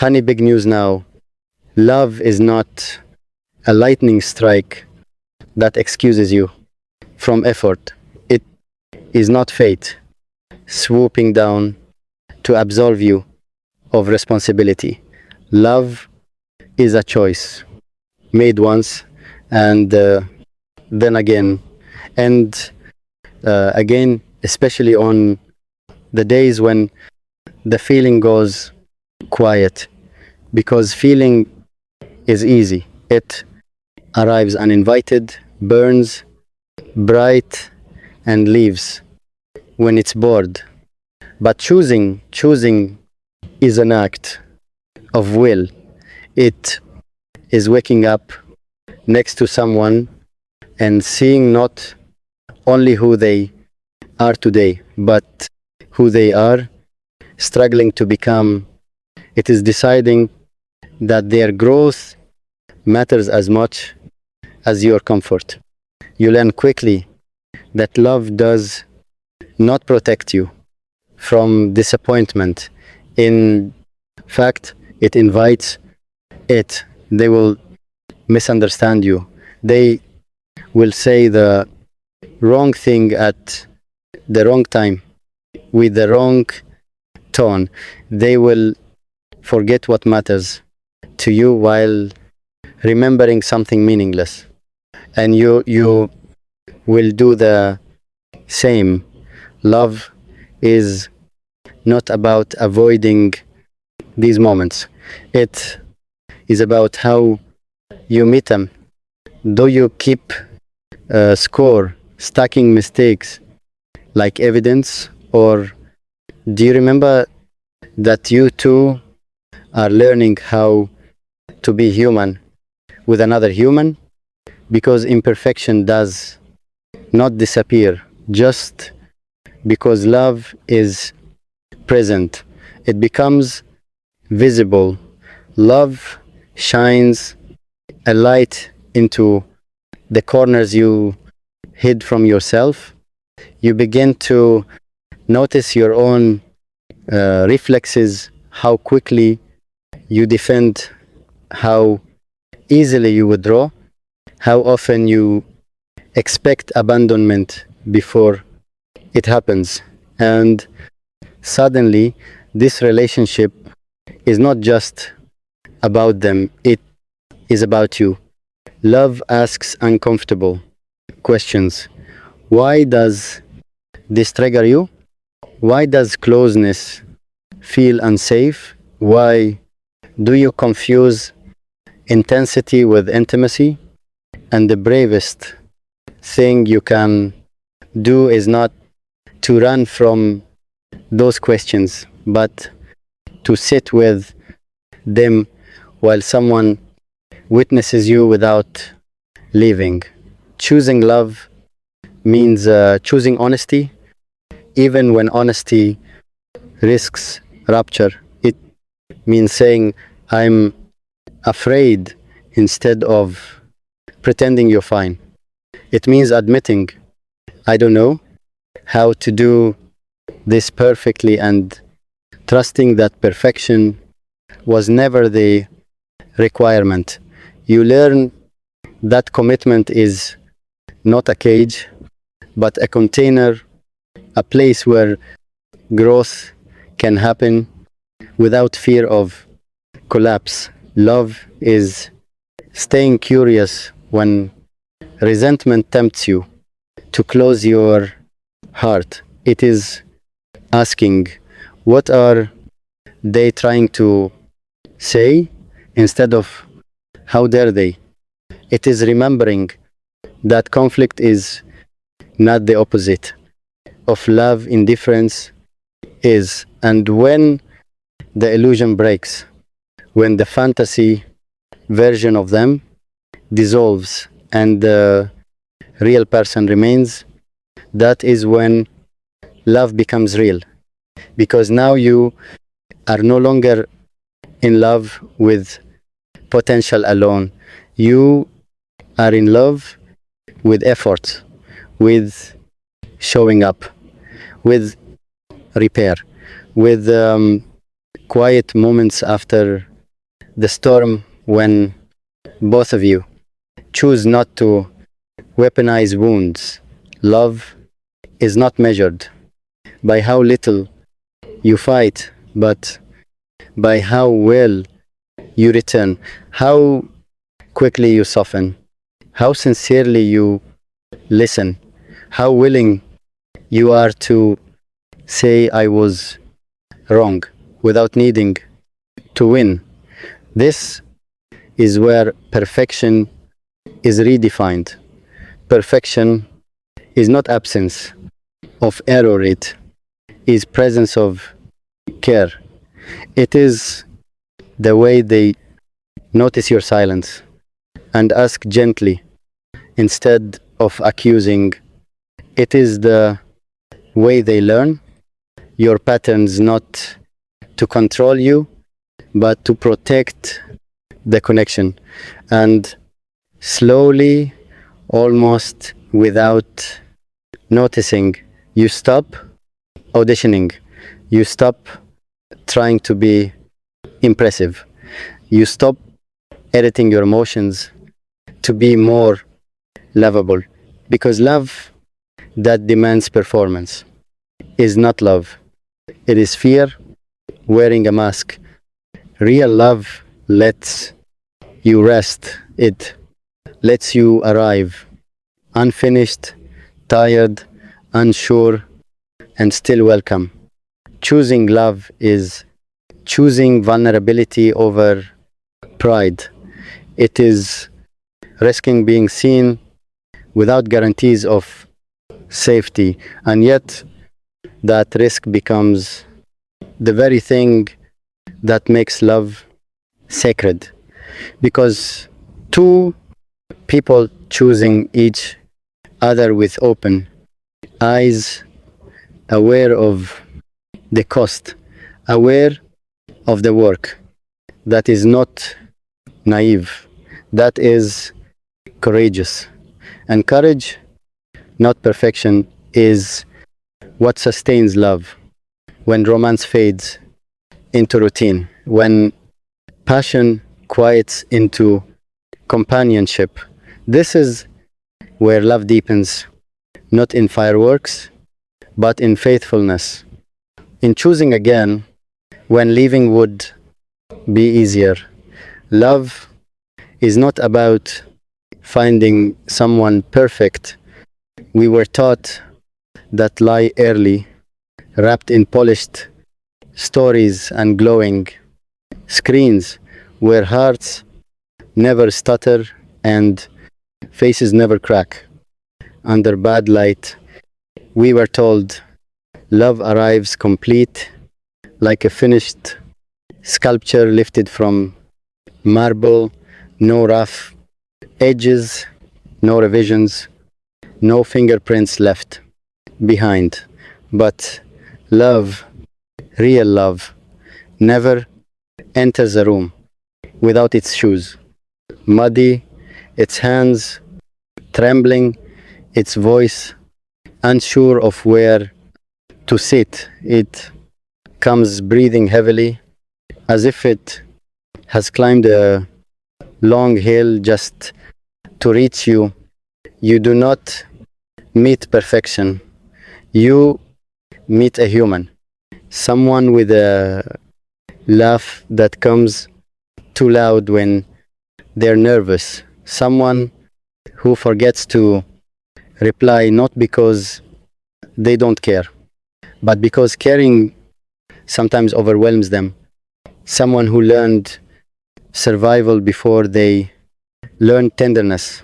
Honey, big news now. Love is not a lightning strike that excuses you from effort. It is not fate swooping down to absolve you of responsibility. Love is a choice made once and then again and again, especially on the days when the feeling goes quiet, because feeling is easy. It arrives uninvited, burns bright, and leaves when it's bored. But choosing is an act of will. It is waking up next to someone and seeing not only who they are today, but who they are struggling to become. It is deciding that their growth matters as much as your comfort. You learn quickly that love does not protect you from disappointment. In fact, it invites it. They will misunderstand you. They will say the wrong thing at the wrong time with the wrong tone. They will forget what matters to you while remembering something meaningless. And you will do the same. Love is not about avoiding these moments. It is about how you meet them. Do you keep score, stacking mistakes like evidence, or do you remember that you too are learning how to be human with another human? Because imperfection does not disappear just because love is present. It becomes visible. Love shines a light into the corners you hid from yourself. You begin to notice your own reflexes, how quickly you defend, how easily you withdraw, how often you expect abandonment before it happens. And suddenly, this relationship is not just about them, it is about you. Love asks uncomfortable questions. Why does this trigger you? Why does closeness feel unsafe? Why do you confuse intensity with intimacy? And the bravest thing you can do is not to run from those questions, but to sit with them while someone witnesses you without leaving. Choosing love means choosing honesty, even when honesty risks rupture. It means saying, I'm afraid, instead of pretending you're fine. It means admitting, I don't know how to do this perfectly, and trusting that perfection was never the requirement. You learn that commitment is not a cage, but a container, a place where growth can happen without fear of collapse. Love is staying curious when resentment tempts you to close your heart. It is asking, what are they trying to say, instead of how dare they? It is remembering that conflict is not the opposite of love. Indifference is. And when the illusion breaks, when the fantasy version of them dissolves and the real person remains, that is when love becomes real. Because now you are no longer in love with potential alone. You are in love with effort, with showing up, with repair, with quiet moments after the storm when both of you choose not to weaponize wounds. Love is not measured by how little you fight, but by how well you return, how quickly you soften, how sincerely you listen, how willing you are to say I was wrong without needing to win. This is where perfection is redefined. Perfection is not absence of error, it is presence of care. It is the way they notice your silence and ask gently instead of accusing. It is the way they learn your patterns, not to control you, but to protect the connection. And slowly, almost without noticing, you stop auditioning, you stop trying to be impressive, you stop editing your emotions to be more lovable. Because love that demands performance is not love, it is fear wearing a mask. Real love lets you rest, it lets you arrive unfinished, tired, unsure, and still welcome. Choosing love is choosing vulnerability over pride. It is risking being seen without guarantees of safety, and yet that risk becomes the very thing that makes love sacred. Because two people choosing each other with open eyes, aware of the cost, aware of the work, that is not naive, that is courageous. And courage, not perfection, is what sustains love. When romance fades into routine, when passion quiets into companionship, this is where love deepens, not in fireworks, but in faithfulness, in choosing again when leaving would be easier. Love is not about finding someone perfect. We were taught that lie early, wrapped in polished stories and glowing screens, where hearts never stutter and faces never crack under bad light. We were told love arrives complete, like a finished sculpture lifted from marble, no rough edges, no revisions, no fingerprints left behind. But love, real love, never enters a room without its shoes, muddy, its hands trembling, its voice unsure of where to sit. It comes breathing heavily, as if it has climbed a long hill just to reach you. You do not meet perfection. You meet a human, someone with a laugh that comes too loud when they're nervous, someone who forgets to reply not because they don't care, but because caring sometimes overwhelms them, someone who learned survival before they learned tenderness.